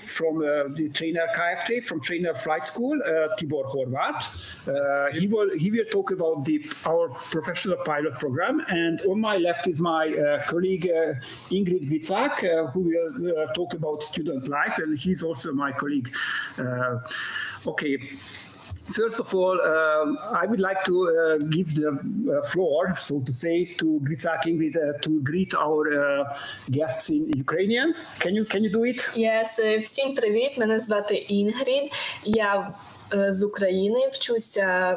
from the trainer KFT, from trainer flight school, Tibor Horváth. He will talk about our professional pilot program. And on my left is my colleague Ingrid Vicák, who will talk about student life, and he's also my colleague. Okay. First of all, I would like to give the floor, so to say, to Vicák Ingrid to greet our guests in Ukrainian. Can you do it? Yes. Всім привіт. Мене звати Інгрід. Я з України,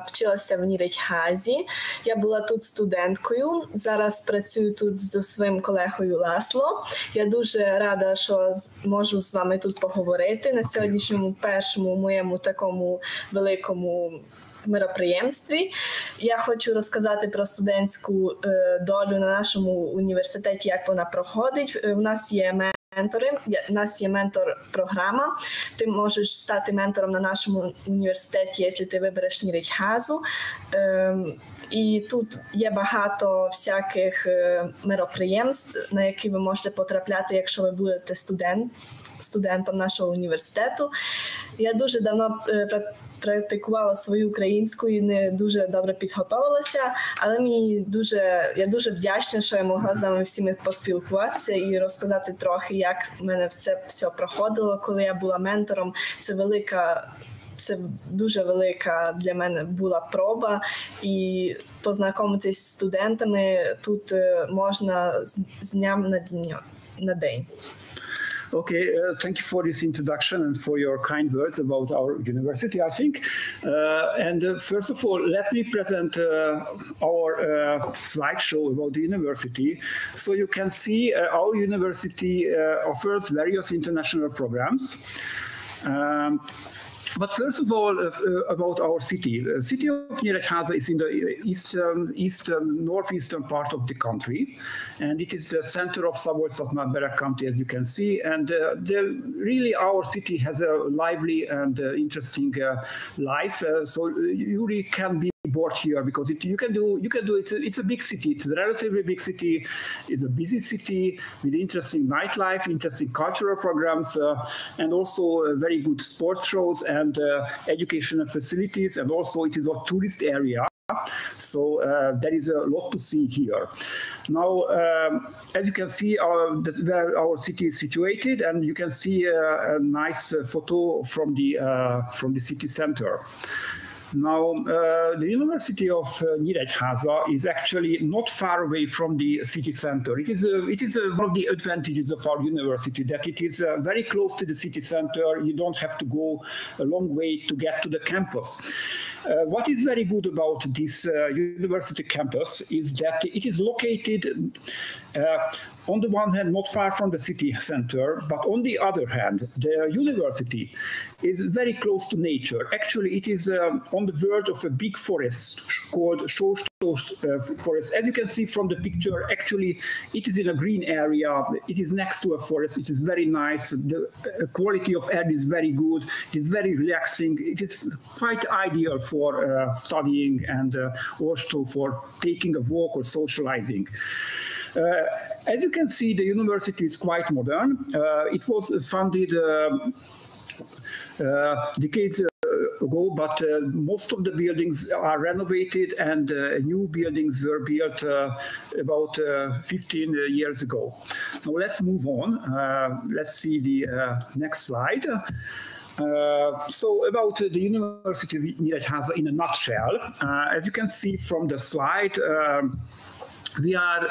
вчилася в Nyíregyházі. Я була тут студенткою, зараз працюю тут зі своїм колегою Ласло. Я дуже рада, що можу з вами тут поговорити на сьогоднішньому першому моєму такому великому мероприємстві. Я хочу розказати про студентську долю на нашому університеті, як вона проходить. У нас є ментори. У нас є ментор-програма. Ти можеш стати ментором на нашому університеті, якщо ти вибереш Nyíregyházу. І тут є багато всяких мероприємств, на які ви можете потрапляти, якщо ви будете студентом нашого університету. Я дуже давно практикувала свою українську і не дуже добре підготовилася, але я дуже вдячна, що я могла з вами всіми поспілкуватися і розказати трохи, як в мене це все проходило, коли я була ментором. Це дуже велика для мене була проба, і познайомитись з студентами тут можна з дня на день. Okay, thank you for this introduction and for your kind words about our university, I think. First of all, let me present our slideshow about the university. So you can see our university offers various international programs. But first of all, about our city. The city of Nyíregyháza is in the northeastern part of the country, and it is the center of Szabolcs-Szatmár-Bereg County, as you can see. And really, our city has a lively and interesting life. So you really can be bored here because you can do it. It's a big city. It's a relatively big city. It's a busy city with interesting nightlife, interesting cultural programs, and also very good sports shows and educational facilities. And also it is a tourist area. So there is a lot to see here. Now, as you can see, where our city is situated, and you can see a nice photo from the city center. Now, the University of Nyíregyháza is actually not far away from the city center. It is one of the advantages of our university, that it is very close to the city center. You don't have to go a long way to get to the campus. What is very good about this university campus is that it is located on the one hand, not far from the city center, but on the other hand, the university is very close to nature. Actually, it is on the verge of a big forest called forest. As you can see from the picture, actually, it is in a green area. It is next to a forest. It is very nice. The quality of air is very good. It is very relaxing. It is quite ideal for studying and also for taking a walk or socializing. As you can see, the university is quite modern. It was founded decades ago, but most of the buildings are renovated and new buildings were built about 15 years ago. Now let's move on. Let's see the next slide. So about the University of Nyíregyháza in a nutshell, as you can see from the slide, we are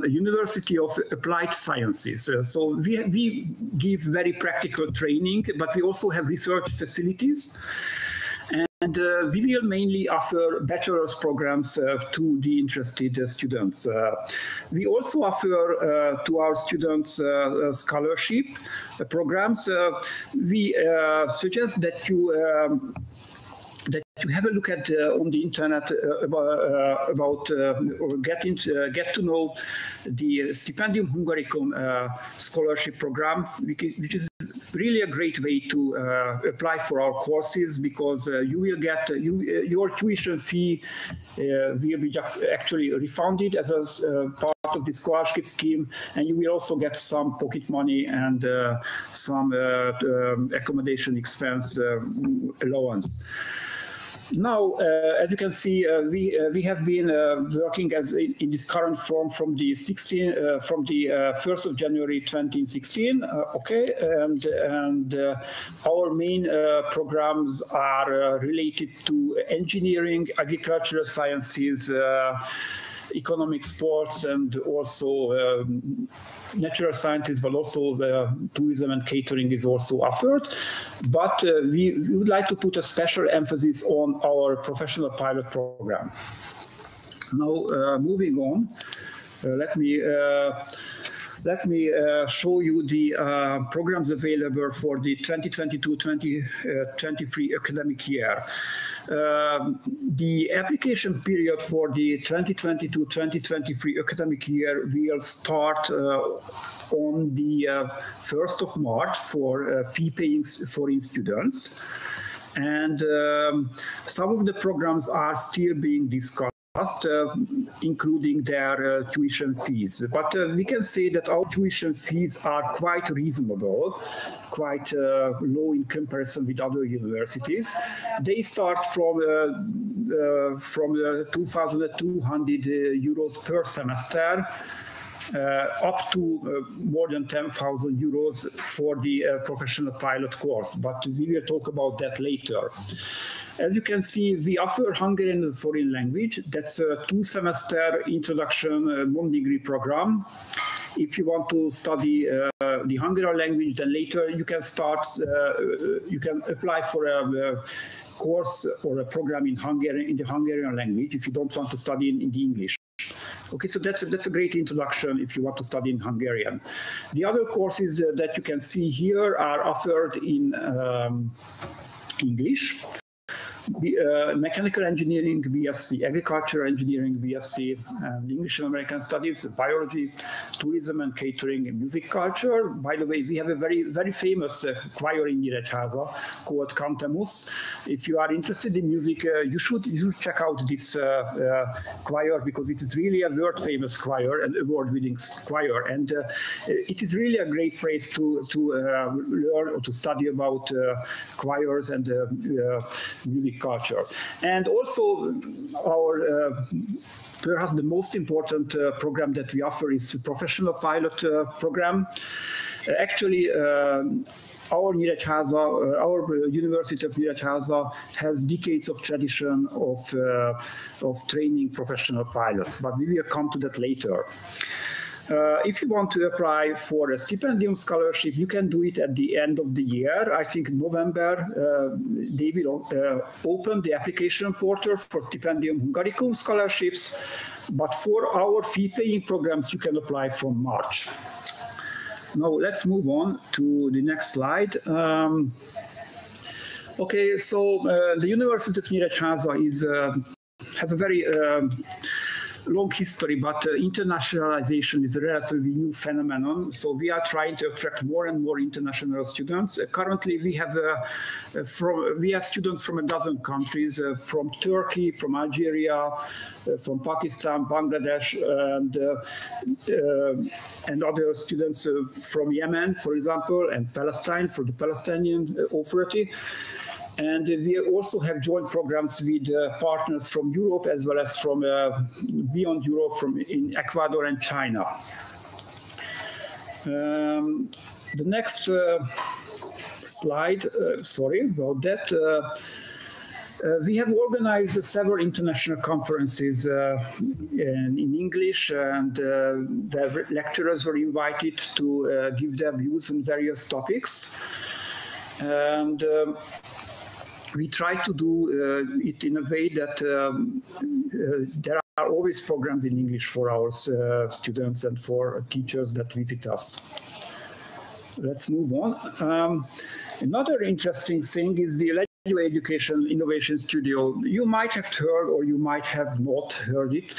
a university of applied sciences. So we give very practical training, but we also have research facilities. And we will mainly offer bachelor's programs to the interested students. We also offer to our students scholarship programs. We suggest that you have a look at on the internet about or get to know the Stipendium Hungaricum scholarship program, which is really a great way to apply for our courses, because you will get your tuition fee will be actually refunded as a part of the scholarship scheme, and you will also get some pocket money and some accommodation expense allowance. Now, as you can see, we have been working in this current form from the 1st of January 2016. Okay, and our main programs are related to engineering, agricultural sciences, economic, sports, and also natural sciences, but also tourism and catering is also offered. But we would like to put a special emphasis on our professional pilot program. Now, moving on, let me show you the programs available for the 2022-2023 academic year. The application period for the 2022-2023 academic year will start on the 1st of March for fee-paying foreign students. And some of the programs are still being discussed, including their tuition fees. But we can say that our tuition fees are quite reasonable, quite low in comparison with other universities. They start from 2,200 euros per semester, up to more than 10,000 euros for the professional pilot course, but we will talk about that later. As you can see, we offer Hungarian as a foreign language. That's a 2-semester introduction non-degree program. If you want to study the Hungarian language, then later you can you can apply for a course or a program in the Hungarian language if you don't want to study in the English. Okay, so that's a great introduction if you want to study in Hungarian. The other courses that you can see here are offered in English. Mechanical engineering, BSc, agriculture engineering, BSc, English and American studies, biology, tourism and catering, and music culture. By the way, we have a very famous choir in Nyíregyháza called Cantemus. If you are interested in music, you should check out this choir, because it is really a world famous choir, an award-winning choir, and it is really a great place to learn or to study about choirs and music culture. And also our perhaps the most important program that we offer is the professional pilot program. Actually, our University of Nyíregyháza has decades of tradition of training professional pilots, but we will come to that later. If you want to apply for a stipendium scholarship, you can do it at the end of the year. I think in November, they will open the application portal for stipendium Hungaricum scholarships. But for our fee-paying programs, you can apply from March. Now, let's move on to the next slide. Okay, so the University of Nyíregyháza has a very long history, but internationalization is a relatively new phenomenon. So we are trying to attract more and more international students. Currently, we have students from a dozen countries, from Turkey, from Algeria, from Pakistan, Bangladesh, and other students from Yemen, for example, and Palestine, for the Palestinian Authority. And we also have joint programs with partners from Europe as well as from beyond Europe, in Ecuador and China. The next slide, sorry about that. We have organized several international conferences in English, and the lecturers were invited to give their views on various topics. And we try to do it in a way that there are always programs in English for our students and for teachers that visit us. Let's move on. Another interesting thing is the Education Innovation Studio. You might have heard or you might have not heard it.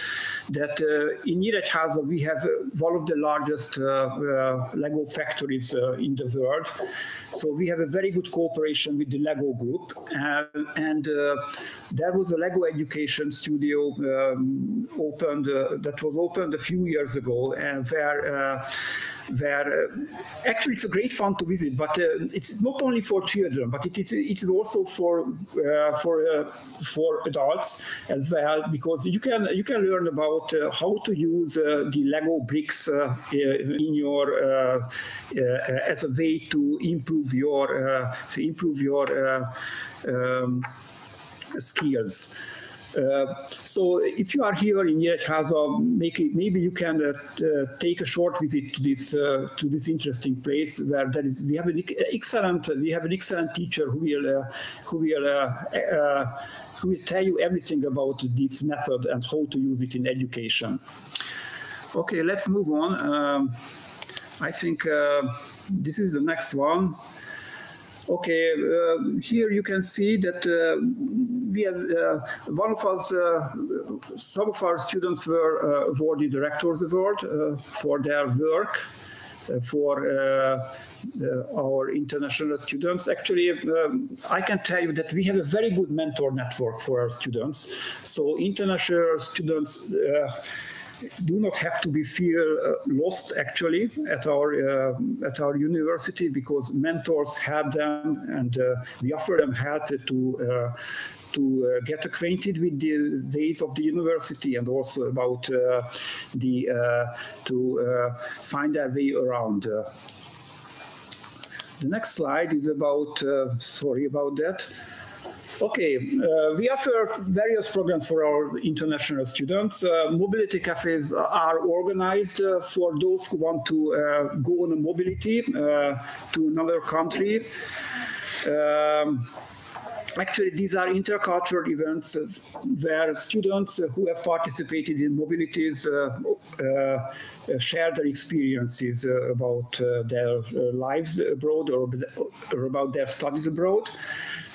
that in Nyíregyháza we have one of the largest Lego factories in the world. So we have a very good cooperation with the Lego group, and there was a Lego education studio that was opened a few years ago, and where actually it's a great fun to visit, but it's not only for children, but it is also for adults as well, because you can learn about how to use the Lego bricks in your as a way to improve your skills. So if you are here in Nyíregyháza, maybe you can take a short visit to this interesting place where we have an excellent teacher who will tell you everything about this method and how to use it in education. Okay, let's move on. I think this is the next one. Okay, here you can see that we have some of our students were awarded the Rector's Award for their work for our international students. Actually, I can tell you that we have a very good mentor network for our students. So international students do not have to be feel lost actually at our university, because mentors help them, and we offer them help to get acquainted with the ways of the university, and also about to find their way around. The next slide is about sorry about that. Okay, we offer various programs for our international students. Mobility cafes are organized for those who want to go on a mobility to another country. Actually, these are intercultural events where students who have participated in mobilities share their experiences about their lives abroad or about their studies abroad.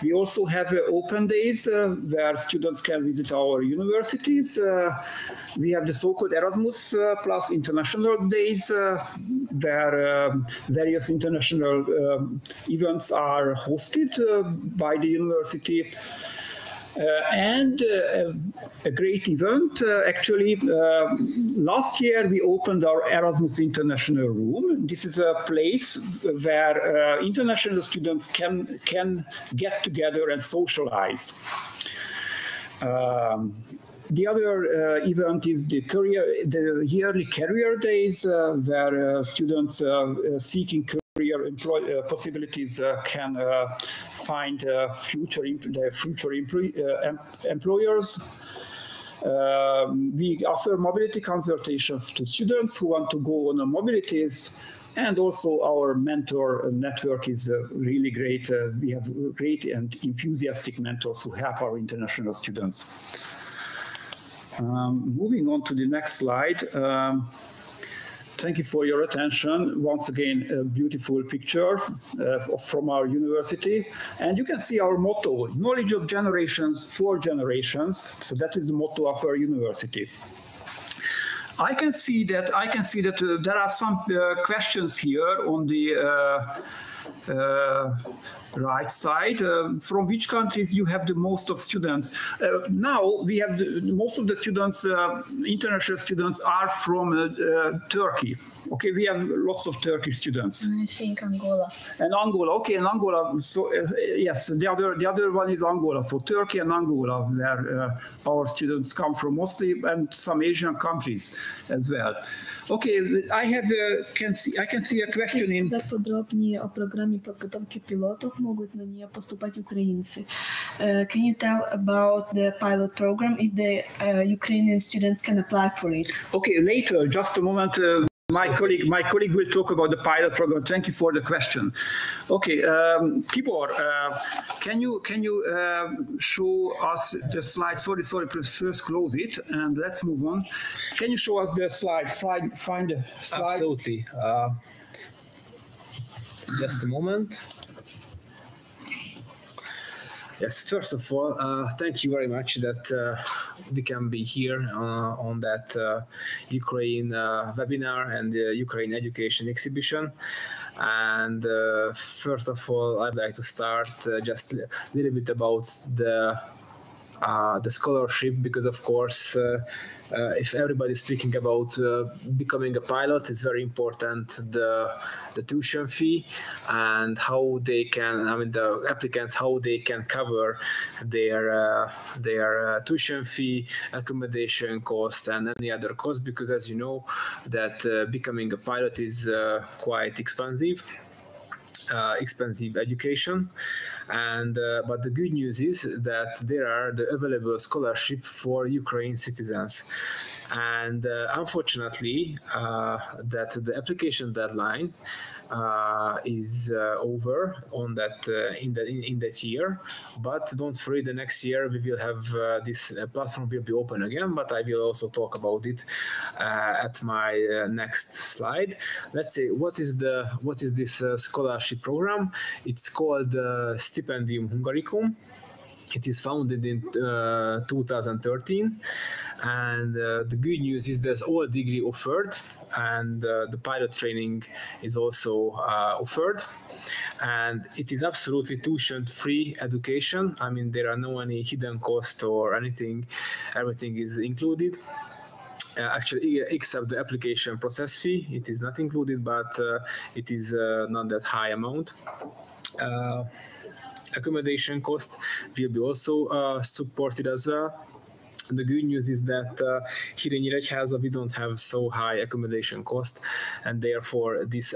We also have open days where students can visit our universities. We have the so-called Erasmus plus international days where various international events are hosted by the university. And a great event, actually, last year we opened our Erasmus International Room. This is a place where international students can get together and socialize. The other event is the yearly career days, where students seeking career possibilities can find their future employers. We offer mobility consultations to students who want to go on mobilities, and also our mentor network is really great. We have great and enthusiastic mentors who help our international students. Moving on to the next slide. Thank you for your attention. Once again, a beautiful picture from our university. And you can see our motto, knowledge of generations for generations. So that is the motto of our university. I can see that there are some questions here on the right side. From which countries you have the most of students? Now we have most of the students, international students, are from Turkey. Okay, we have lots of Turkish students. I think Angola. And Angola, okay, and Angola. So yes, the other one is Angola. So Turkey and Angola, where our students come from mostly, and some Asian countries as well. Okay, I can see a question in. Подробнее о программе подготовки пилотов, могут на нее поступать украинцы. Can you tell about the pilot program, if the Ukrainian students can apply for it? Okay, later, just a moment. My colleague will talk about the pilot program. Thank you for the question. Okay, Tibor, can you show us the slide? Sorry, please first close it and let's move on. Can you show us the slide? Find the slide. Absolutely. Just a moment. Yes, first of all, thank you very much that we can be here on that Ukraine webinar and the Ukraine education exhibition. And first of all, I'd like to start just a little bit about the scholarship, because of course if everybody's speaking about becoming a pilot, it's very important the tuition fee and how they can, the applicants, how they can cover their tuition fee, accommodation cost, and any other cost, because as you know that becoming a pilot is quite expensive education. And but the good news is that there are the available scholarship for Ukraine citizens, and unfortunately that the application deadline is over on that in that year. But don't worry, the next year we will have this platform will be open again, but I will also talk about it at my next slide. Let's say what is this scholarship program. It's called Stipendium Hungaricum. It is founded in 2013, and the good news is there's all degree offered, and the pilot training is also offered, and it is absolutely tuition-free education. There are no any hidden cost or anything. Everything is included. Actually, except the application process fee, it is not included, but it is not that high amount. Accommodation cost will be also supported as well. The good news is that here in Nyíregyháza we don't have so high accommodation cost, and therefore this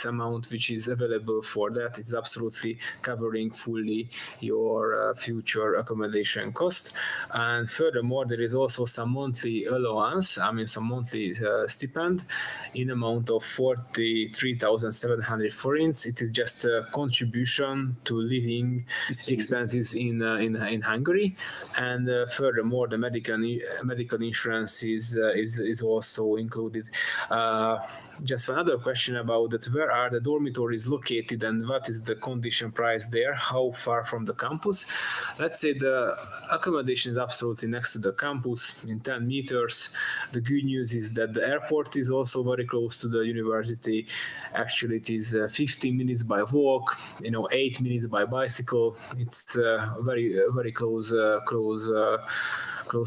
amount which is available for that is absolutely covering fully your future accommodation cost. And furthermore, there is also some monthly allowance, some monthly stipend in amount of 43,700 forints. It is just a contribution to living expenses in Hungary, and furthermore the medical insurance is also included. Just another question about that: where are the dormitories located, and what is the condition price there? How far from the campus? Let's say the accommodation is absolutely next to the campus in 10 meters. The good news is that the airport is also very close to the university. Actually, it is 15 minutes by walk, 8 minutes by bicycle. It's very close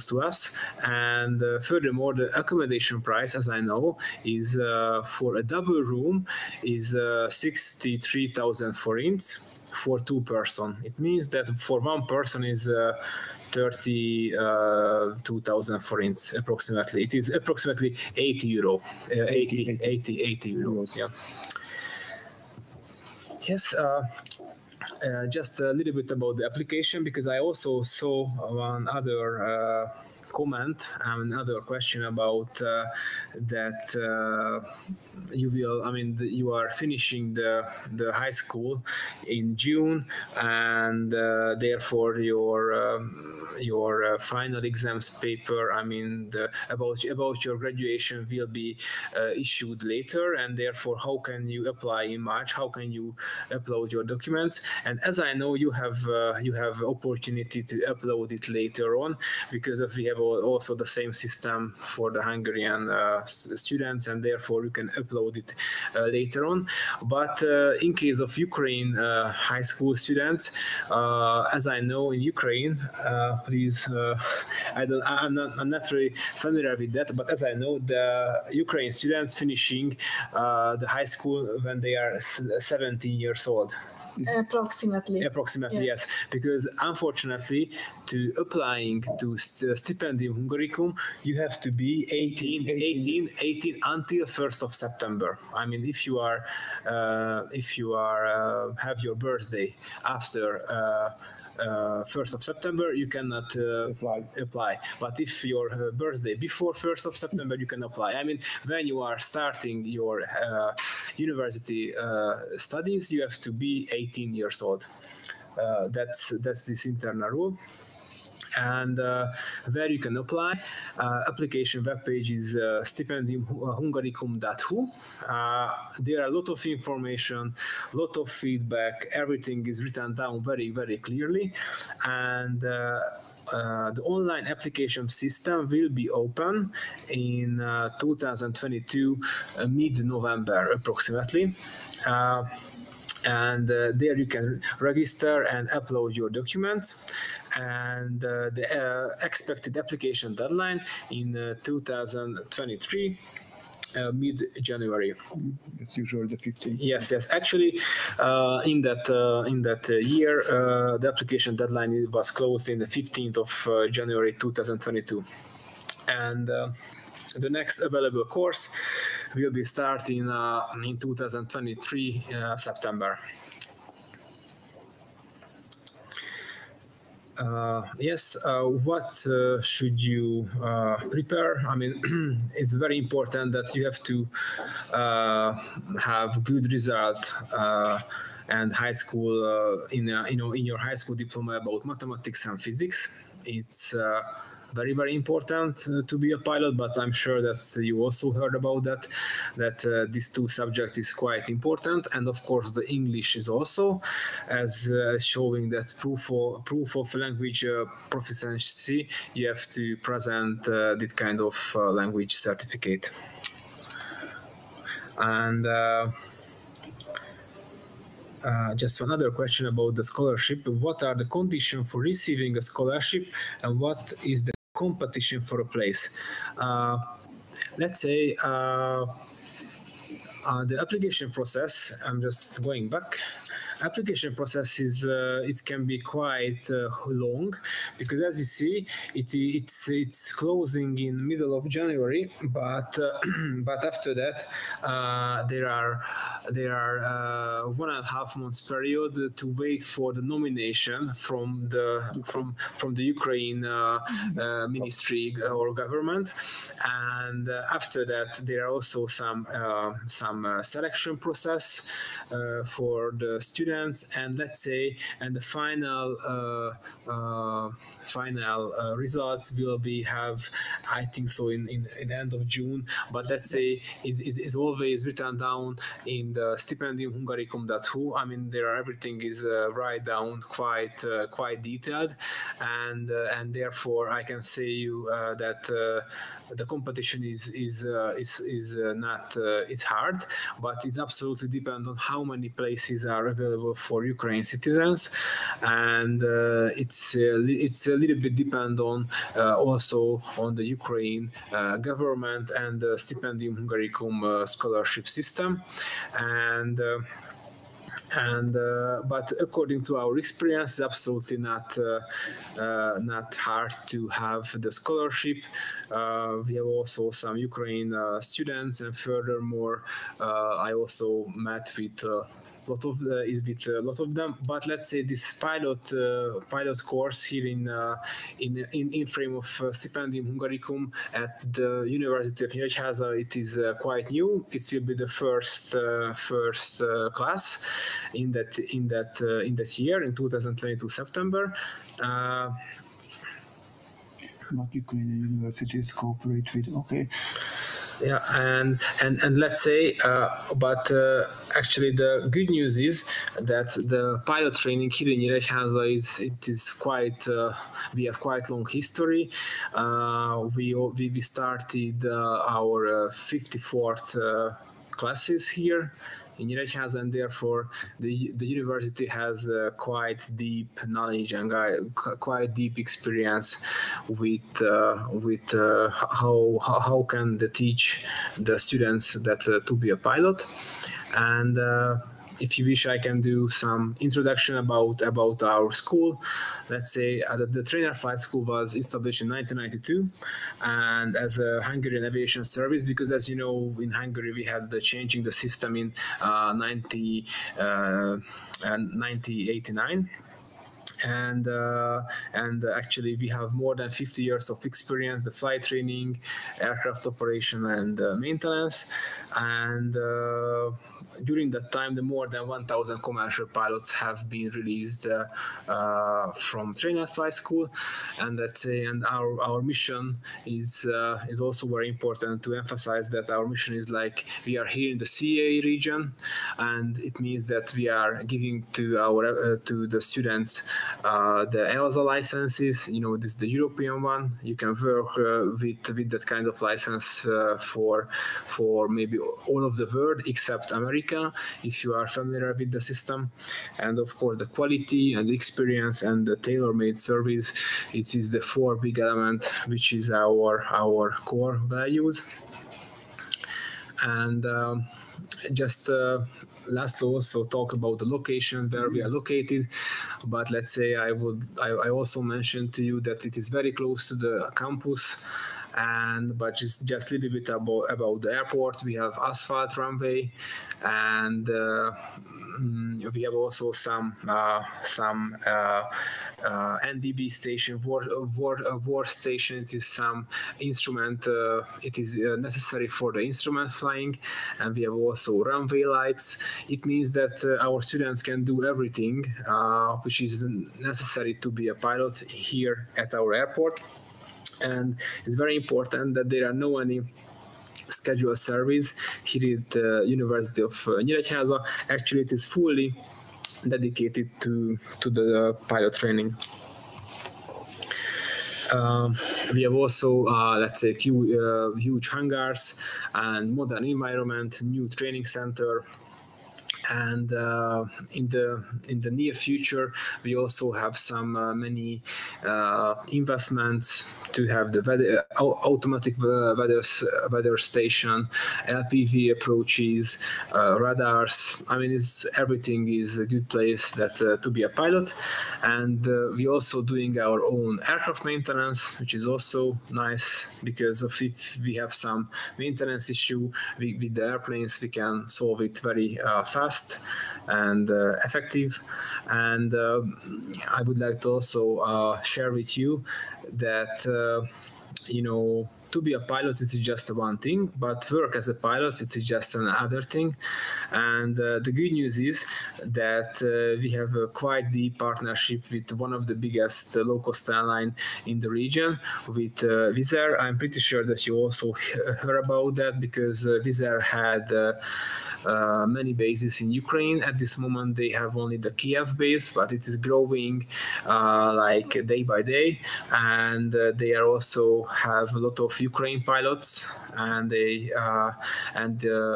to us. And furthermore, the accommodation price, as I know, is for a double room is 63,000 forints for 2 person. It means that for 1 person is 32,000 forints approximately. It is approximately 80 euro. 80 euros. Yeah. Yes. Just a little bit about the application, because I also saw one other comment and another question about that you are finishing the high school in June, and therefore your final exams paper, about your graduation will be issued later, and therefore how can you apply in March? How can you upload your documents? And as I know, you have opportunity to upload it later on, because we have also the same system for the Hungarian students, and therefore you can upload it later on. But in case of Ukraine high school students, as I know in Ukraine, please, I'm not really familiar with that, but as I know, the Ukraine students finishing the high school when they are 17 years old. Approximately, yes. Because unfortunately, to applying to Stipendium Hungaricum, you have to be 18 until 1st of September. If you have your birthday after 1st of September, you cannot apply. But if your birthday before 1st of September, you can apply. When you are starting your university studies, you have to be 18 years old. That's this internal rule. and where you can apply. Application webpage is stipendiumhungaricum.hu. There are a lot of information, a lot of feedback. Everything is written down very, very clearly, and the online application system will be open in 2022, mid-November approximately. And there you can register and upload your documents. And the expected application deadline in 2023. Mid-January. It's usually the 15th. Yes. Actually, in that year, the application deadline was closed in the 15th of January 2022, and the next available course will be starting in 2023 September. What should you prepare? I mean, it's very important that you have to have good result and high school in your high school diploma about mathematics and physics. It's very, very important to be a pilot, but I'm sure that you also heard about that these two subjects is quite important. And of course, the English is also, as showing that proof of language proficiency, you have to present this kind of language certificate. And just another question about the scholarship. What are the conditions for receiving a scholarship, and what is the competition for a place? Let's say the application process, I'm just going back. Application process is it can be quite long, because as you see it's closing in middle of January, but after that there are 1.5 months period to wait for the nomination from the Ukraine ministry or government, and after that there are also some selection process for the students, and let's say, and the final results will have, I think so, in the end of June. But let's say is always written down in the stipendiumhungaricum.hu. I mean, everything is write down quite detailed, and therefore I can say you that the competition is not it's hard, but it's absolutely depend on how many places are available for Ukrainian citizens, and it's a little bit depend on also on the Ukraine government and the Stipendium Hungaricum scholarship system, but according to our experience, it's absolutely not hard to have the scholarship. We have also some Ukraine students, and furthermore, I also met with a lot of them. But let's say this pilot course here in frame of Stipendium Hungaricum at the University of Nyíregyháza, it is quite new. It will be the first class in that year, in 2022 September. What Ukrainian universities cooperate with? Okay. Yeah, and let's say, but actually the good news is that the pilot training here in Nyíregyháza is quite. We have quite long history. We started our 54th classes here in Nyíregyháza, and therefore the university has quite deep knowledge and quite deep experience with how can they teach the students that to be a pilot. And if you wish, I can do some introduction about our school. Let's say the Trainer Flight School was established in 1992, and as a Hungarian aviation service, because as you know, in Hungary we had changing the system in 1989. And actually we have more than 50 years of experience, the flight training, aircraft operation, and maintenance. And during that time, the more than 1,000 commercial pilots have been released from training flight school, and let's say, and our mission is also very important to emphasize that our mission is like we are here in the CA region, and it means that we are giving to our to the students the EASA licenses. You know, this is the European one. You can work with that kind of license for maybe all of the world except America, if you are familiar with the system. And of course, the quality and the experience and the tailor-made service, it is the four big element which is our core values. And just lastly, also talk about the location where we are located. But let's say I also mentioned to you that it is very close to the campus. But just a little bit about the airport. We have asphalt runway, and we have also some NDB station, war station. It is some instrument. It is necessary for the instrument flying, and we have also runway lights. It means that our students can do everything which is necessary to be a pilot here at our airport. And it's very important that there are no any scheduled service here at the University of Nyíregyháza. Actually, it is fully dedicated to the pilot training. We have also, let's say, huge hangars and modern environment, new training center. And in the near future, we also have some many investments to have the automatic weather station, LPV approaches, radars. I mean, everything is a good place to be a pilot. And we also doing our own aircraft maintenance, which is also nice, because if we have some maintenance issue with the airplanes, we can solve it very fast and effective. And I would like to also share with you that to be a pilot, it is just one thing, but work as a pilot, it is just another thing. And the good news is that we have a quite deep partnership with one of the biggest low-cost airline in the region, with Wizz Air. I'm pretty sure that you also heard about that, because Wizz Air had many bases in Ukraine. At this moment, they have only the Kiev base, but it is growing like day by day. And they are also have a lot of Ukraine pilots. And they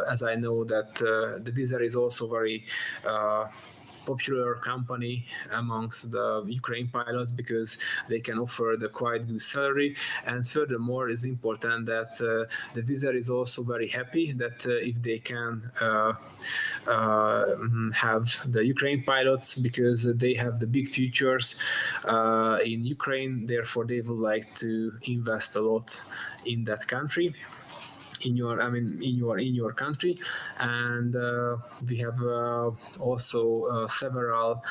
as I know that the Wizz Air is also very popular company amongst the Ukraine pilots, because they can offer the quite good salary. And furthermore, it's important that the Wizz Air is also very happy that if they can have the Ukraine pilots, because they have the big futures in Ukraine. Therefore, they would like to invest a lot in that country. In your country. And we have also several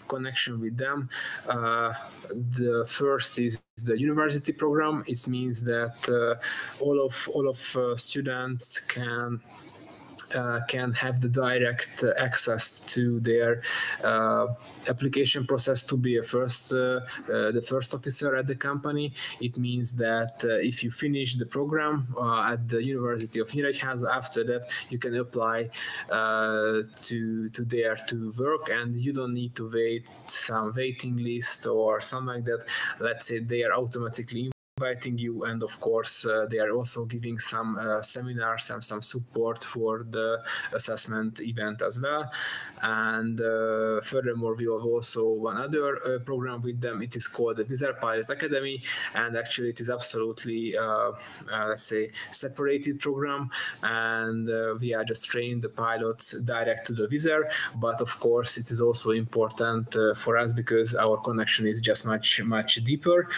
connection with them. The first is the university program. It means that all of students can have the direct access to their application process to be the first officer at the company. It means that if you finish the program at the University of Nyíregyháza, after that you can apply to there to work, and you don't need to wait some waiting list or something like that. Let's say they are automatically inviting you, and of course they are also giving some seminars and some support for the assessment event as well. And furthermore, we have also one other program with them. It is called the Wizz Air Pilot Academy, and actually it is absolutely let's say separated program, and we are just training the pilots direct to the Wizz Air. But of course it is also important for us, because our connection is just much deeper.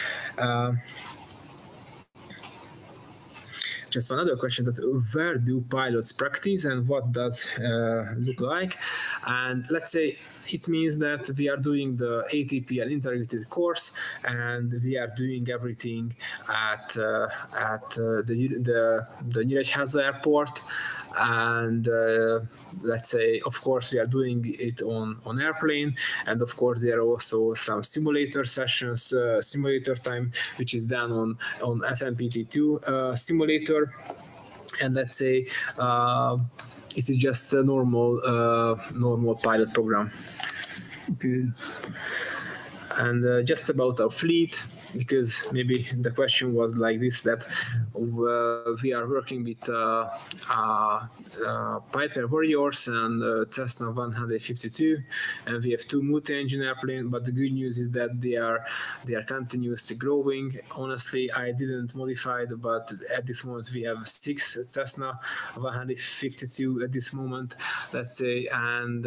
Just one other question, that where do pilots practice and what does look like? And let's say it means that we are doing the ATPL integrated course, and we are doing everything at the Nyíregyháza airport. and let's say, of course, we are doing it on airplane, and of course there are also some simulator sessions, simulator time, which is done on FMPT2 simulator, and let's say it is just a normal pilot program. Okay. And just about our fleet, because maybe the question was like this, that we are working with Piper Warriors and Cessna 152, and we have 2 multi-engine airplanes, but the good news is that they are continuously growing. Honestly, I didn't modify it, but at this moment we have 6 Cessna 152 at this moment, let's say, and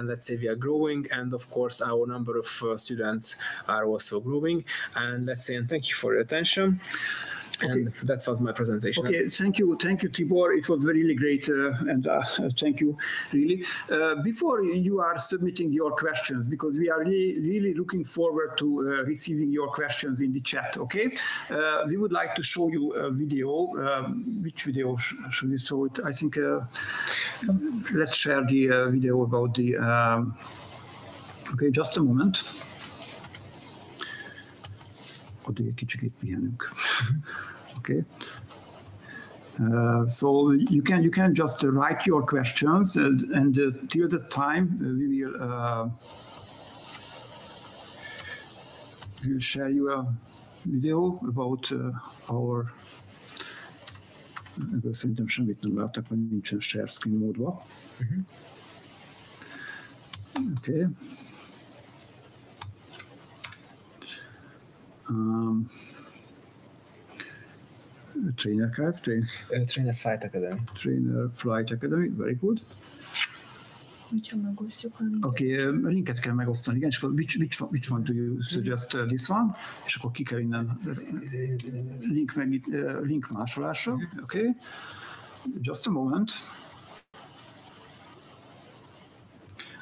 let's say we are growing, and of course our number of students are also growing. And let's say, and thank you for your attention. And that was my presentation. Okay, thank you, Tibor. It was really great, and thank you, really. Before you are submitting your questions, because we are really looking forward to receiving your questions in the chat, okay? We would like to show you a video. Which video should we show it? I think, let's share the video about the, okay, just a moment. Okay. So you can just write your questions, and till the time we will share you a video about our. Ebből szerintem semmit nem láttak, vagy nincsen share screen módban. Okay. Trainer Flight Academy. Trainer Flight Academy, very good. Okay, linket kell megosztani, igen, és akkor which one do you suggest this one? És akkor ki kell innen link másolásra, okay? Just a moment.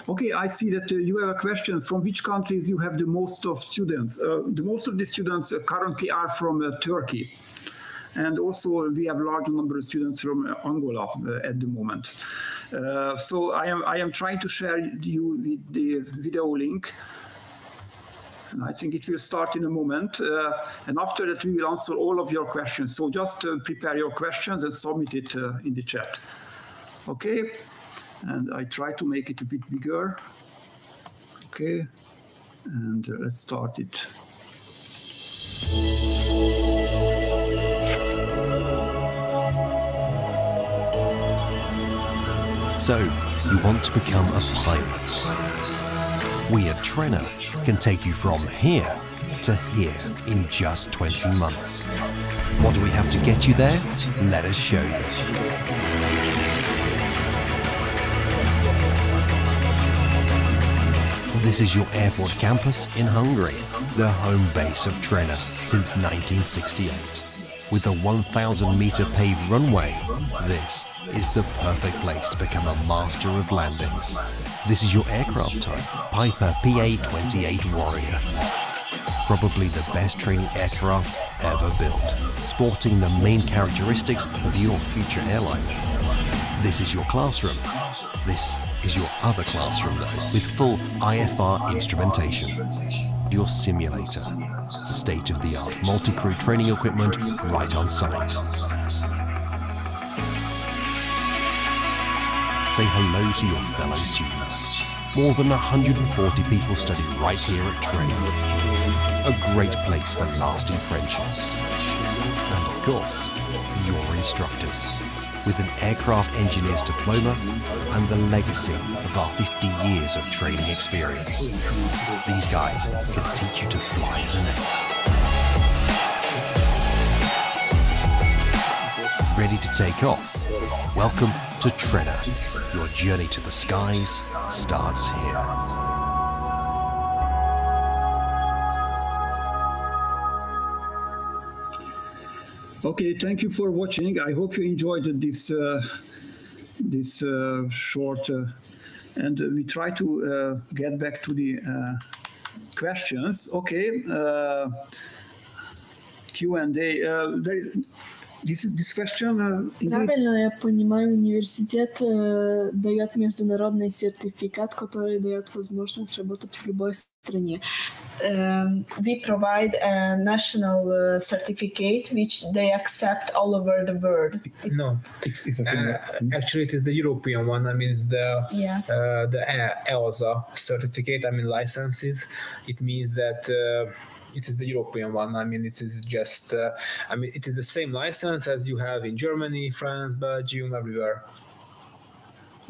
Okay, I see that you have a question. From which countries you have the most of students? The most of the students currently are from Turkey. And also we have a large number of students from Angola at the moment. So I am trying to share you the video link. And I think it will start in a moment. And after that, we will answer all of your questions. So just prepare your questions and submit it in the chat. Okay? And I try to make it a bit bigger. Okay, and let's start it. So, you want to become a pilot? We at Trenna can take you from here to here in just 20 months. What do we have to get you there? Let us show you. This is your airport campus in Hungary, the home base of Trenna since 1968. With a 1,000-meter paved runway, this is the perfect place to become a master of landings. This is your aircraft type, Piper PA-28 Warrior. Probably the best training aircraft ever built, sporting the main characteristics of your future airline. This is your classroom. This is your other classroom, though, with full IFR instrumentation. Your simulator, state-of-the-art multi-crew training equipment right on site. Say hello to your fellow students. More than 140 people study right here at Trenna. A great place for lasting friendships. And of course, your instructors. With an aircraft engineer's diploma and the legacy of our 50 years of training experience. These guys can teach you to fly as an ace. Ready to take off? Welcome to Trenna. Your journey to the skies starts here. Okay, thank you for watching. I hope you enjoyed this short, and we try to get back to the questions. Okay, Q&A. This question. Правильно я понимаю, университет дает международный сертификат, который дает возможность работать в любой стране. We provide a national certificate which they accept all over the world. No, actually it is the European one. I mean, it's the EASA certificate. I mean, licenses. It means that it is the European one. I mean, it is just. I mean, it is the same license as you have in Germany, France, Belgium, everywhere.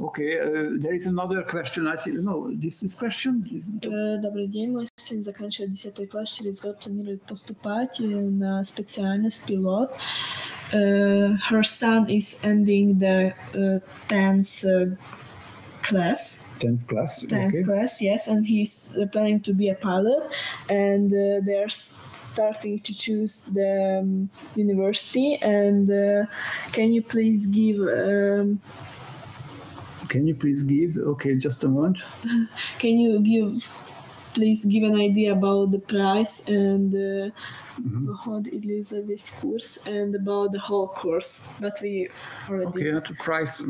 Okay, there is another question. I think this question. Добрый день, мой сын заканчивает 10 класс, через год планирует поступать на специальность пилот. Her son is ending the 10th class. 10th class. 10th class, yes, and he's planning to be a pilot, and they're starting to choose the university. And can you please give? Okay, just a moment. Can you please give an idea about the price and how it is this course and about the whole course? But we already. Okay, at the price.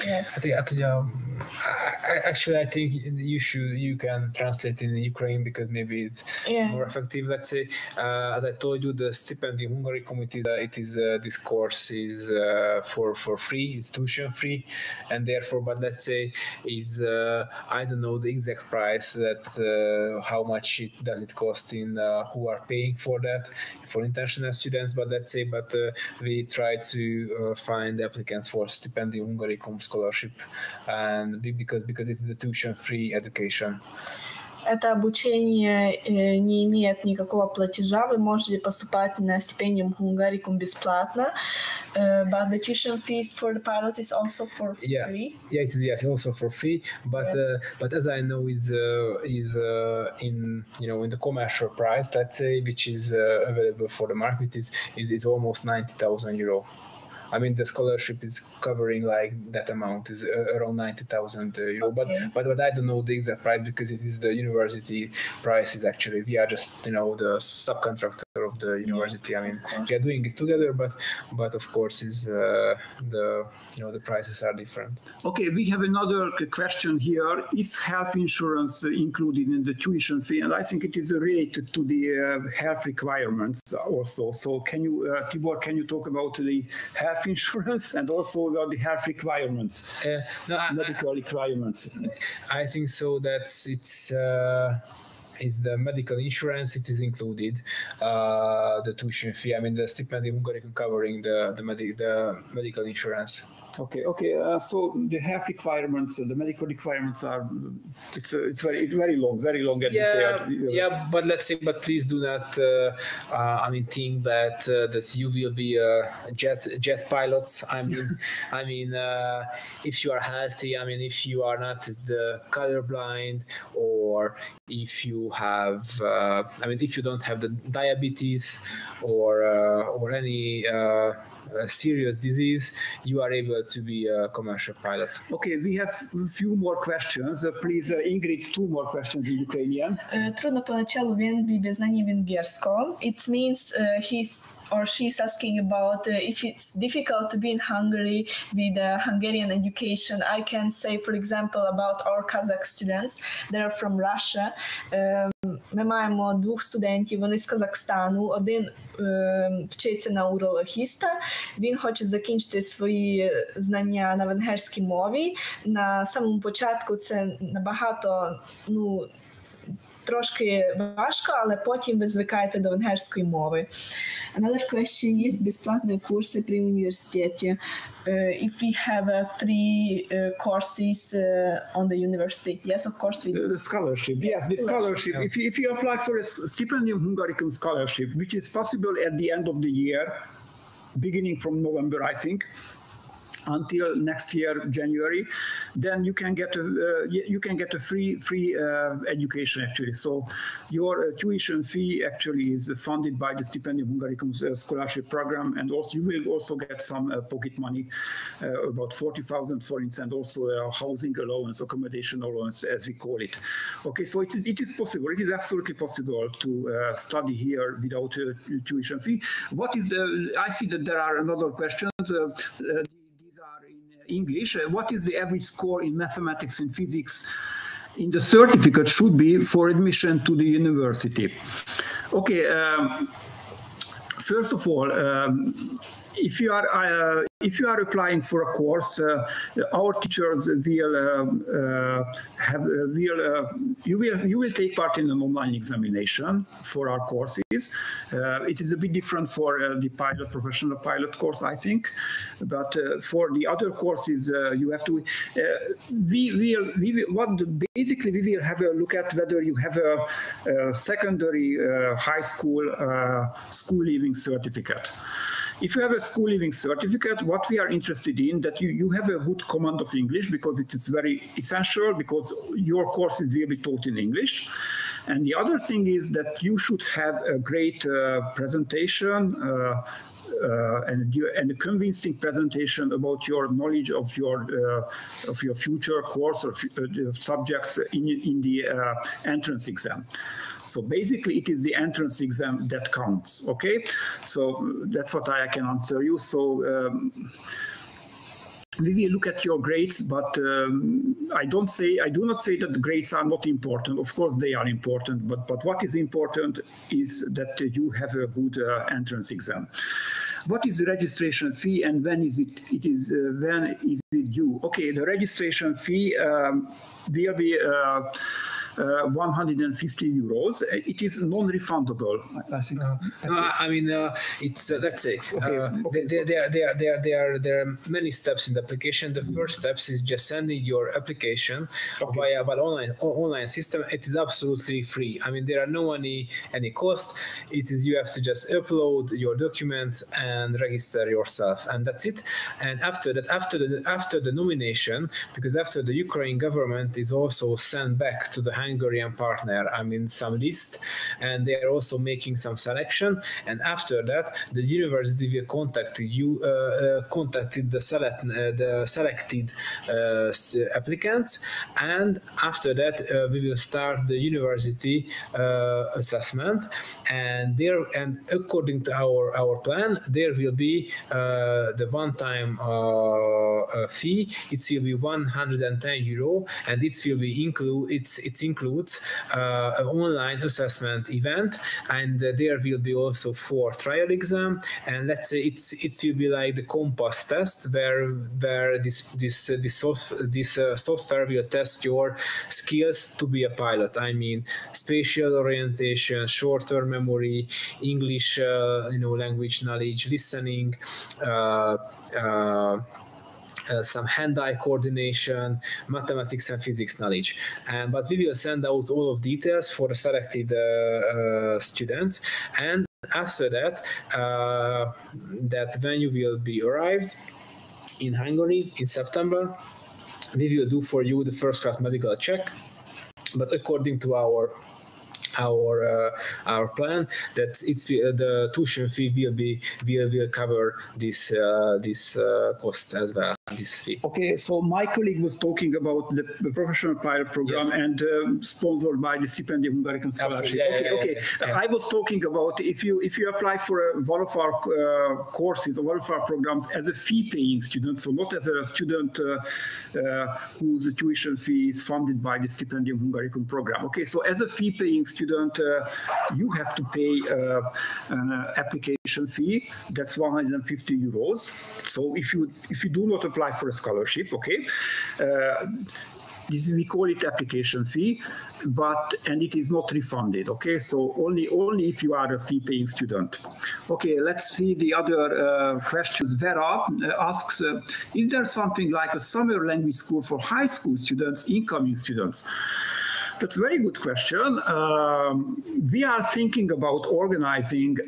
Yes. I think you can translate in Ukraine because maybe it's more effective. Let's say, as I told you, the stipend in Hungary committee, this course is for free. It's tuition free, and therefore, but let's say is I don't know the exact price that how much does it cost in who are paying for that for international students. But let's say, we try to find applicants for stipendium Hungary scholarship, and because it is the tuition-free education. Это обучение не имеет никакого платежа. Вы можете поступать на стипендиум Hungaricum бесплатно. But the tuition fees for the pilot is also for free. Yeah, it's also for free. But as I know, is in the commercial price, let's say, which is available for the market is almost 90,000 euro. I mean, the scholarship is covering like that amount is around 90,000 euro. Okay. But I don't know the exact price because it is the university prices. Actually, we are just the subcontractor of the university. I mean, we are doing it together, but of course is the prices are different. Okay, we have another question here. Is health insurance included in the tuition fee? And I think it is related to the health requirements also. So can you, Tibor, can you talk about the health insurance and also about the health requirements, medical requirements? I think so. It's the medical insurance. It is included the tuition fee. I mean, the stipendium Hungarian covering the medical insurance. Okay. So the health requirements, the medical requirements are it's very long and detailed. Yeah, but let's say, but please do not think that you will be jet pilots. I mean, if you are healthy, I mean, if you are not the colorblind, or if you have, if you don't have the diabetes or any serious disease, you are able to be a commercial pilot. Okay, we have a few more questions. Please, Ingrid, 2 more questions in Ukrainian. Трудно поначалу в Англии без знаний венгерского. It means he's or she's asking about if it's difficult to be in Hungary with Hungarian education. I can say, for example, about our Kazakh students. They're from Russia. Ми маємо 2 студентів, вони з Казахстану. Один вчиться на урологіста. Він хоче закінчити свої знання на венгерській мові. На самому початку це набагато, трошки важко, але потім ви звикаєте до венгерської мови. Another question is безплатні курси при університеті. If we have free courses on the university, yes, of course we do. The scholarship, yes, the scholarship. If you apply for a stipendium Hungaricum scholarship, which is possible at the end of the year, beginning from November, I think, until next year January, then you can get a free education actually. So your tuition fee actually is funded by the Stipendium Hungaricum scholarship program, and also you will also get some pocket money, about 40,000 forints, and also a housing allowance, accommodation allowance, as we call it. Okay, so it is possible. It is absolutely possible to study here without a tuition fee. What is? I see that there are another questions. English. What is the average score in mathematics and physics in the certificate should be for admission to the university? Okay, first of all, if you are applying for a course, our teachers you will take part in an online examination for our courses. It is a bit different for the professional pilot course, I think, but for the other courses, you have to. Basically we will have a look at whether you have a secondary high school school leaving certificate. If you have a school leaving certificate, what we are interested in that you have a good command of English, because it is very essential, because your courses will be taught in English. And the other thing is that you should have a great presentation and a convincing presentation about your knowledge of your future course or subjects in the entrance exam. So basically, it is the entrance exam that counts. Okay, so that's what I can answer you. So we will look at your grades, but I do not say that the grades are not important. Of course, they are important. But what is important is that you have a good entrance exam. What is the registration fee, and when is it? When is it due? Okay, the registration fee will be 150 euros. It is non-refundable. I think. I mean, it's let's say there are many steps in the application. The first steps is just sending your application via online system. It is absolutely free. I mean, there are no any cost. It is, you have to just upload your documents and register yourself, and that's it. And after that, after the nomination, because after the Ukraine government is also sent back to the Hungarian partner, I mean, some list, and they are also making some selection. And after that, the university will contact you, contacted the selected applicants, and after that, we will start the university assessment. And according to our plan, there will be the one-time fee. It will be 110 euro, and it will be it includes an online assessment event, and there will be also 4 trial exam. And let's say it will be like the compass test, where this software will test your skills to be a pilot. I mean, spatial orientation, short-term memory, English, language knowledge, listening, some hand-eye coordination, mathematics and physics knowledge. But we will send out all of details for the selected students. And after that, that when you will be arrived in Hungary in September, we will do for you the first-class medical check. But according to our plan, that the tuition fee will cover this cost as well. This fee. Okay, so my colleague was talking about the professional pilot program, yes, and sponsored by the Stipendium Hungaricum scholarship. Yeah. I was talking about if you apply for one of our courses or one of our programs as a fee-paying student, so not as a student whose tuition fee is funded by the Stipendium Hungaricum program. Okay, so as a fee-paying student, you have to pay an application fee. That's 150 euros. So if you do not apply for a scholarship, okay, we call it application fee, and it is not refunded. Okay, so only if you are a fee-paying student. Okay, let's see the other questions. Vera asks, is there something like a summer language school for high school students, incoming students? That's a very good question. We are thinking about organizing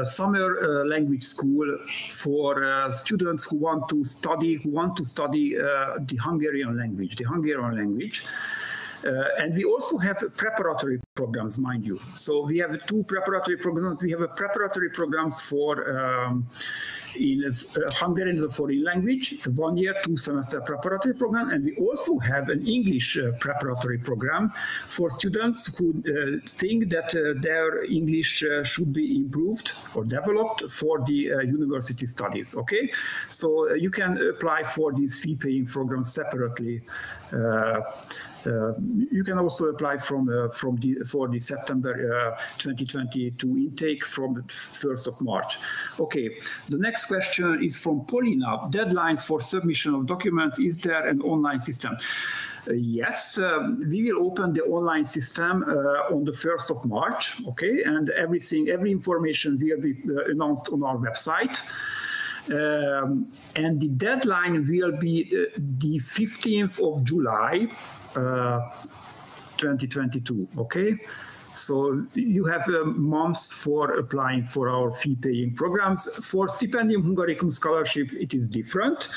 summer language school for students who want to study the Hungarian language. And we also have preparatory programs, mind you. So we have 2 preparatory programs. We have a preparatory programs for in Hungarian as a foreign language, 1 year, 2 semester preparatory program, and we also have an English preparatory program for students who think that their English should be improved or developed for the university studies. Okay, so you can apply for these fee-paying programs separately. You can also apply for the September 2022 intake from the 1st of March. Okay, the next question is from Paulina. Deadlines for submission of documents, is there an online system? Yes, we will open the online system on the 1st of March, okay, and every information will be announced on our website. And the deadline will be the 15th of July 2022, okay? So you have months for applying for our fee-paying programs. For Stipendium Hungaricum scholarship, it is different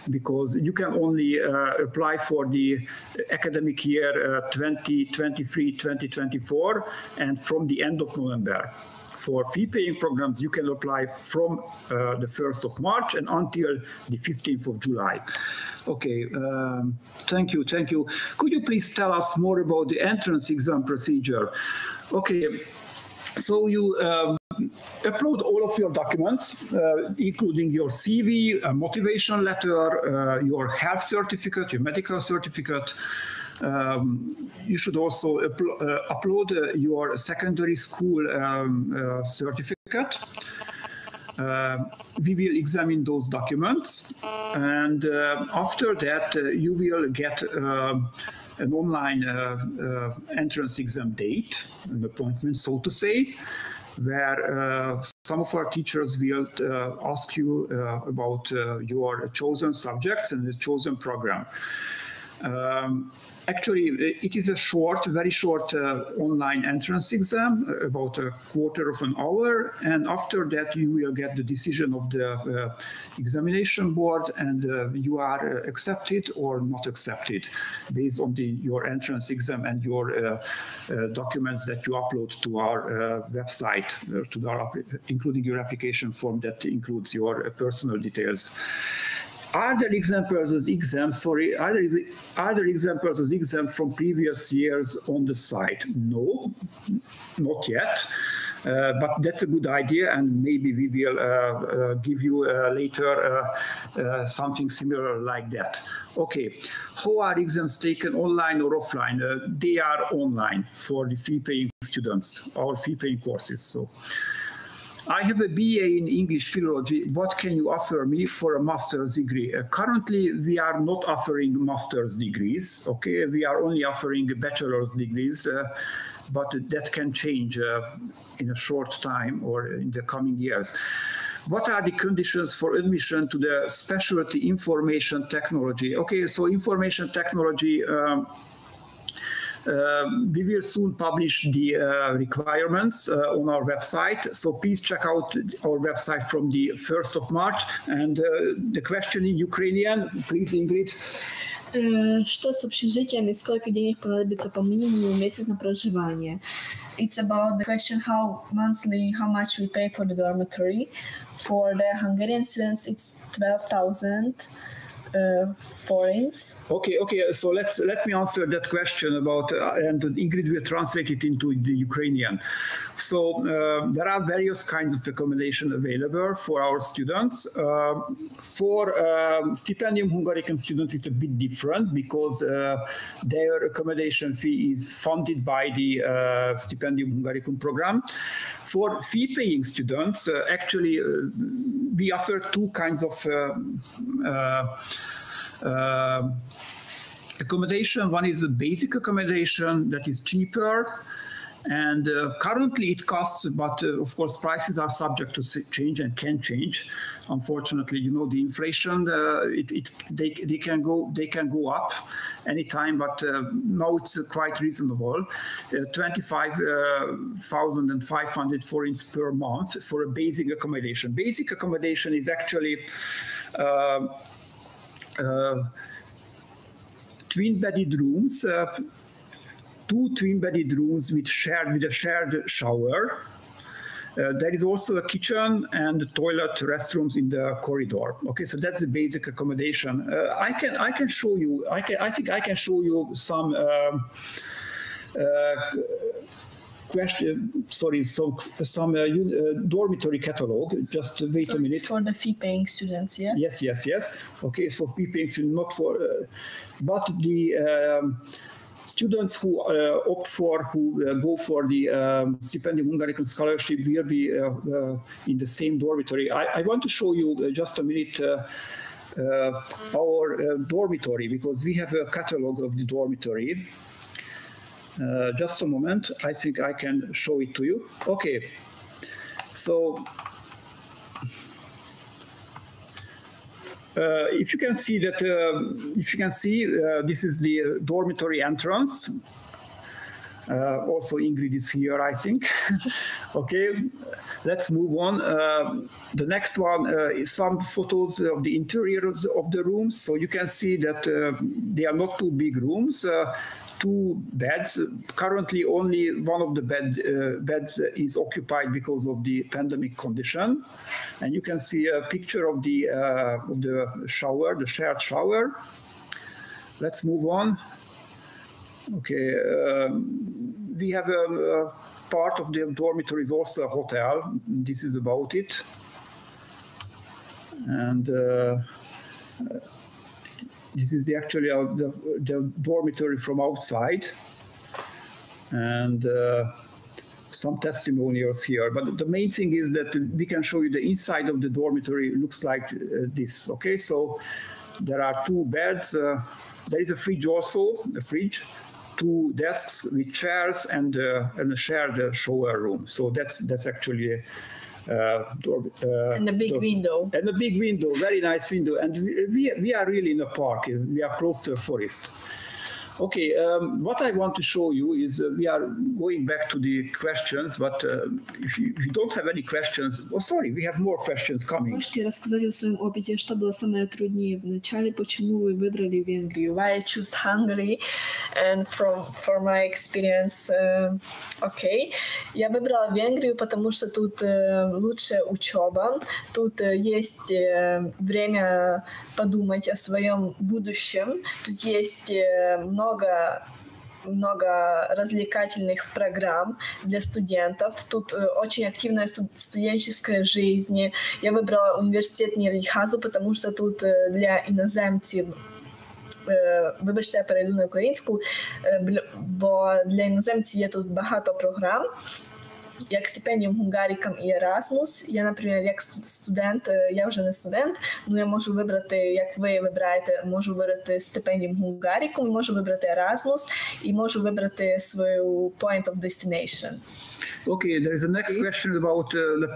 because you can only apply for the academic year 2023-2024 and from the end of November. For fee-paying programs, you can apply from the 1st of March and until the 15th of July. Okay, thank you. Could you please tell us more about the entrance exam procedure? Okay, so you upload all of your documents, including your CV, a motivation letter, your health certificate, your medical certificate. You should also upload your secondary school certificate. We will examine those documents, and after that you will get an online entrance exam date, an appointment, so to say, where some of our teachers will ask you about your chosen subjects and the chosen program. Actually, it is a very short online entrance exam, about a quarter of an hour, and after that you will get the decision of the examination board, and you are accepted or not accepted based on your entrance exam and your documents that you upload to our website, including your application form that includes your personal details. Are there examples of exams? Are there examples of exams from previous years on the site? No, not yet. But that's a good idea, and maybe we will give you later something similar like that. Okay, how are exams taken, online or offline? They are online for the fee-paying students, our fee-paying courses. So, I have a BA in English Philology. What can you offer me for a master's degree? Currently, we are not offering master's degrees. Okay, we are only offering bachelor's degrees, but that can change in a short time or in the coming years. What are the conditions for admission to the specialty information technology? Okay, so information technology. We will soon publish the requirements on our website, so please check out our website from the 1st of March. And the question in Ukrainian, please, Ingrid. Что с общежитием и сколько денег понадобится по минимуму в месяц на проживание? It's about the question how much we pay for the dormitory. For the Hungarian students, it's 12,000. Forints. Okay. So let me answer that question about, and Ingrid will translate it into the Ukrainian. So there are various kinds of accommodation available for our students. For Stipendium Hungaricum students, it's a bit different because their accommodation fee is funded by the Stipendium Hungaricum program. For fee-paying students, actually, we offer 2 kinds of accommodation. One is a basic accommodation that is cheaper, And currently it costs, but of course prices are subject to change and can change. Unfortunately, you know, the inflation, they can go up anytime, but now it's quite reasonable. 25,500 forints per month for a basic accommodation. Basic accommodation is actually twin-bedded rooms. 2 twin-bedded rooms with a shared shower. There is also a kitchen and toilet, restrooms in the corridor. Okay, so that's the basic accommodation. I can show you. I think I can show you some some dormitory catalog. Just wait a minute. For the fee-paying students, yes. Yes. Okay, it's for fee-paying students, not for, but the. Students who go for the Stipendium Hungarian scholarship will be in the same dormitory. I want to show you just a minute our dormitory, because we have a catalog of the dormitory. Just a moment, I think I can show it to you. Okay, so if you can see that, this is the dormitory entrance. Also, Ingrid is here, I think. Okay, let's move on. The next one is some photos of the interiors of the rooms. So you can see that they are not too big rooms. 2 beds. Currently, only one of the beds is occupied because of the pandemic condition. And you can see a picture of the shower, the shared shower. Let's move on. Okay, we have a part of the dormitory is also a hotel. This is about it. And this is actually the dormitory from outside, and some testimonials here. But the main thing is that we can show you the inside of the dormitory looks like this. Okay, so there are 2 beds. There is a fridge also, 2 desks with chairs, and a shared shower room. So that's actually. And a big window. And a big window, very nice window. And we are really in a park. We are close to a forest. Okay, what I want to show you is we are going back to the questions, but if you don't have any questions, oh sorry, we have more questions coming. Можете рассказать о своем опыте, что было самое труднее в начале, почему вы выбрали Венгрию? Why I chose Hungary? And from my experience, okay, я выбрала Венгрию, потому что тут лучшая учеба, тут есть время подумать о своем будущем, тут есть много развлекательных программ для студентов. Тут очень активная студенческая жизнь. Я выбрала университет Nyíregyháza, потому что тут для іноземців, вибачте, я перейду на українську, бо для іноземців є тут багато програм, як стипендіум Hungarian і Erasmus. Я, наприклад, як студент, я вже не студент, але я можу вибрати, як ви вибираєте, можу вибрати стипендіум Hungarian, можу вибрати Erasmus і можу вибрати свою point of destination. Okay, there is a next question about the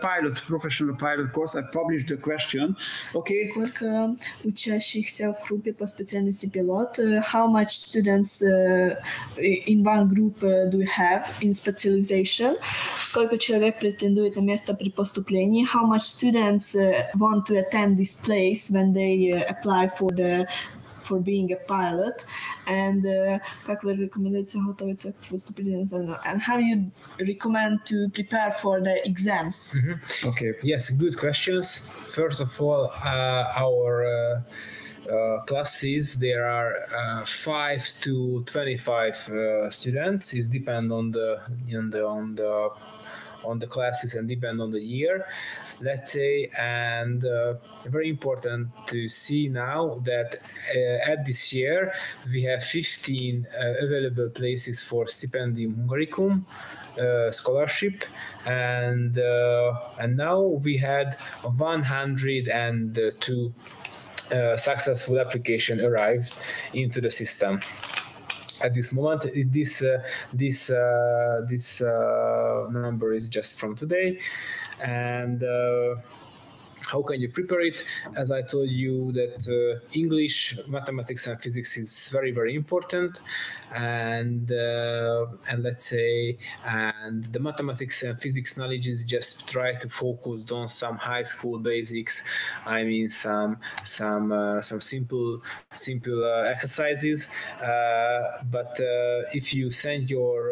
professional pilot course. I published the question. Okay. Сколько учащихся в группе по специальности пилот? How much students in one group do you have in specialization? Сколько человек претендует на место при поступлении? How much students want to attend this place when they apply for being a pilot? And как вы рекомендуете готовиться к поступлению на экзамен? And how you recommend to prepare for the exams? Mm-hmm. Okay, yes, good questions. First of all, our classes, there are 5 to 25 students. It depends on the classes and depend on the year, let's say. And very important to see now that at this year we have 15 available places for Stipendium Hungarian scholarship, and now we had 102 successful application arrived into the system. at this moment. This number is just from today, and how can you prepare it? As I told you, that English, mathematics, and physics is very, very important, and let's say, and the mathematics and physics knowledge is just try to focus on some high school basics. I mean, some simple exercises. But if you send your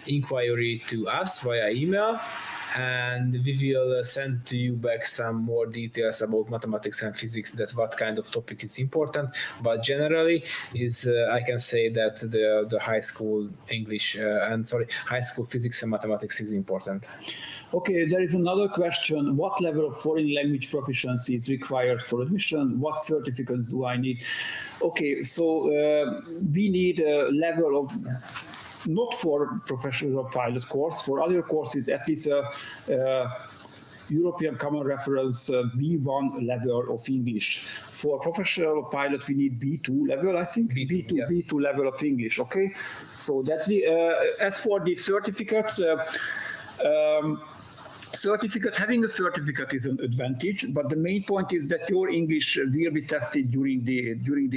inquiry to us via email, and we will send to you back some more details about mathematics and physics, that what kind of topic is important. But generally, I can say that the high school English high school physics and mathematics is important. Okay, there is another question. What level of foreign language proficiency is required for admission? What certificates do I need? Okay, so we need a level of, not for professional pilot course, for other courses at least a European Common Reference B1 level of English. For professional pilot we need B2 level, I think. B2 level of English. Okay, so that's the as for the certificates, having a certificate is an advantage, but the main point is that your English will be tested during the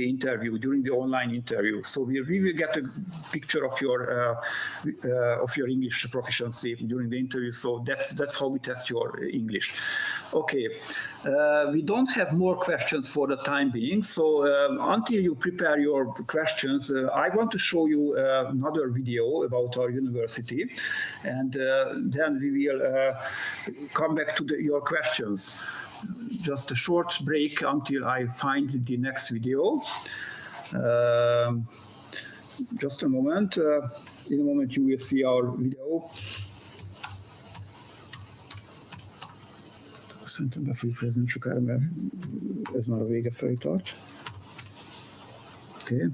interview, during the online interview. So we will get a picture of your English proficiency during the interview. So that's how we test your English. Okay, we don't have more questions for the time being. So until you prepare your questions, I want to show you another video about our university, and then we will come back to your questions. Just a short break until I find the next video. Just a moment. In a moment you will see our video. Szerintem be fogjuk fejezni sokára, mert ez már a vége felé tart. Okay.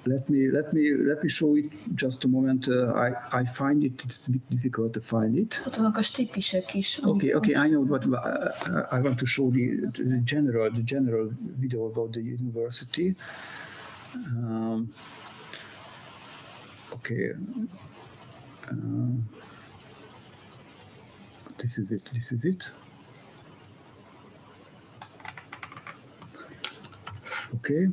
Let me show it just a moment. I find it's a bit difficult to find it. Ott vannak a stipisek is. Okay, I know, but I want to show the general video about the university. Okay. This is it. Okay.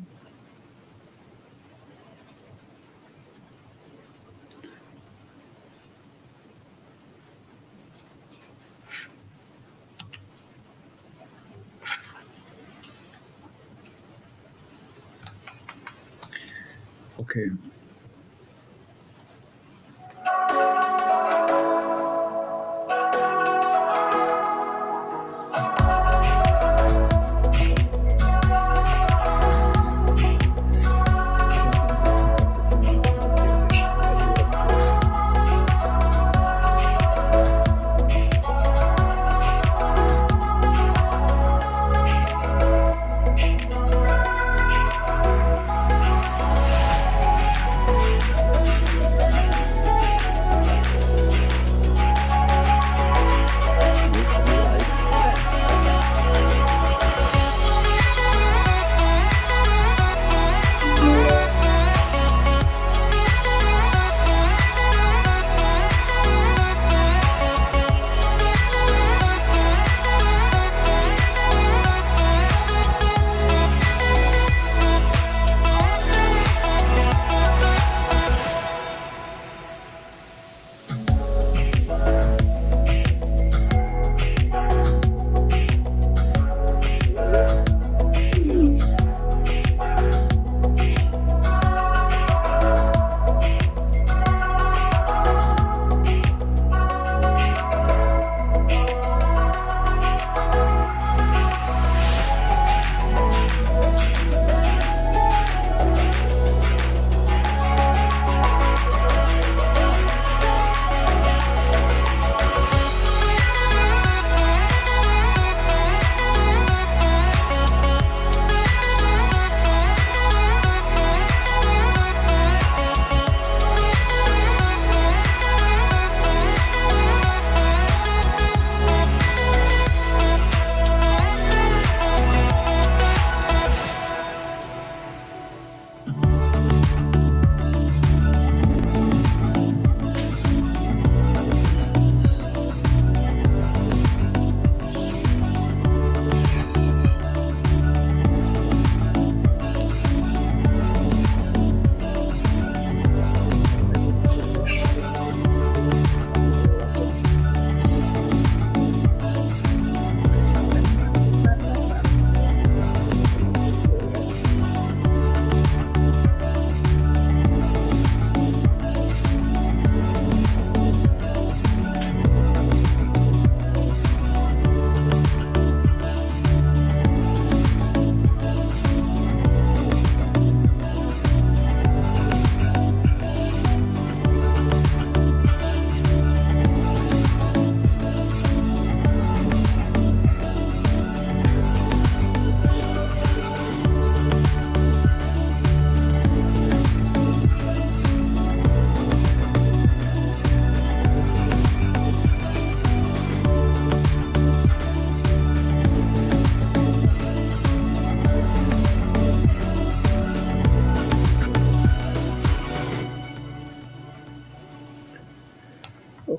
Okay.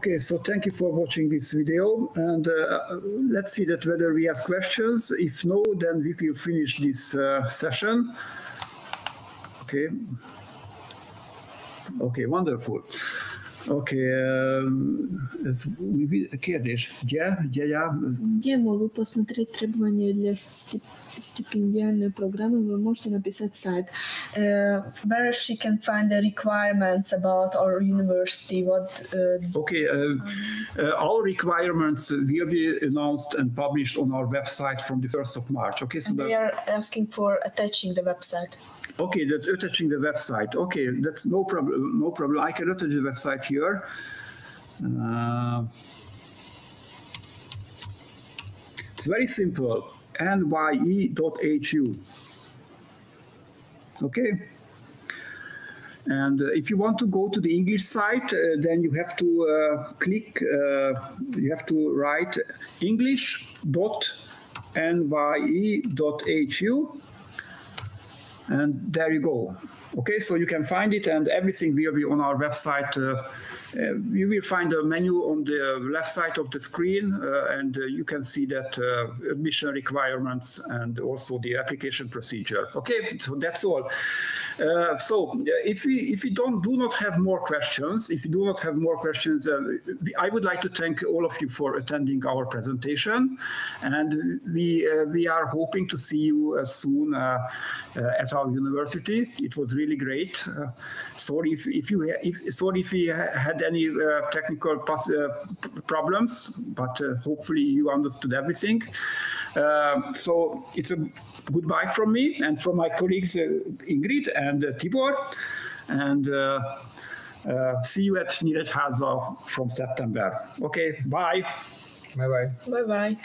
Okay, so thank you for watching this video, and let's see that whether we have questions. If no, then we will finish this session. Okay. Okay, wonderful. Okay, kérdés. Где могу посмотреть требования для стипендиальной программы? Вы можете написать сайт. Where she can find the requirements about our university? Okay, all requirements will be announced and published on our website from the 1st of March. Okay, so they are asking for attaching the website. Okay, that's attaching the website. Okay, that's no problem. No problem. I can attach the website here. It's very simple. nye.hu. Okay. And if you want to go to the English site, then you have to click. You have to write english.nye.hu. And there you go. Okay, so you can find it, and everything will be on our website. You will find a menu on the left side of the screen, and you can see that admission requirements and also the application procedure. Okay, so that's all. So if we do not have more questions, I would like to thank all of you for attending our presentation, and we are hoping to see you soon at our university. It was really great. Sorry if we had any technical problems, but hopefully you understood everything. So it's a goodbye from me and from my colleagues Ingrid and Tibor, and see you at Nyíregyháza from September. Okay, bye. Bye-bye. Bye-bye.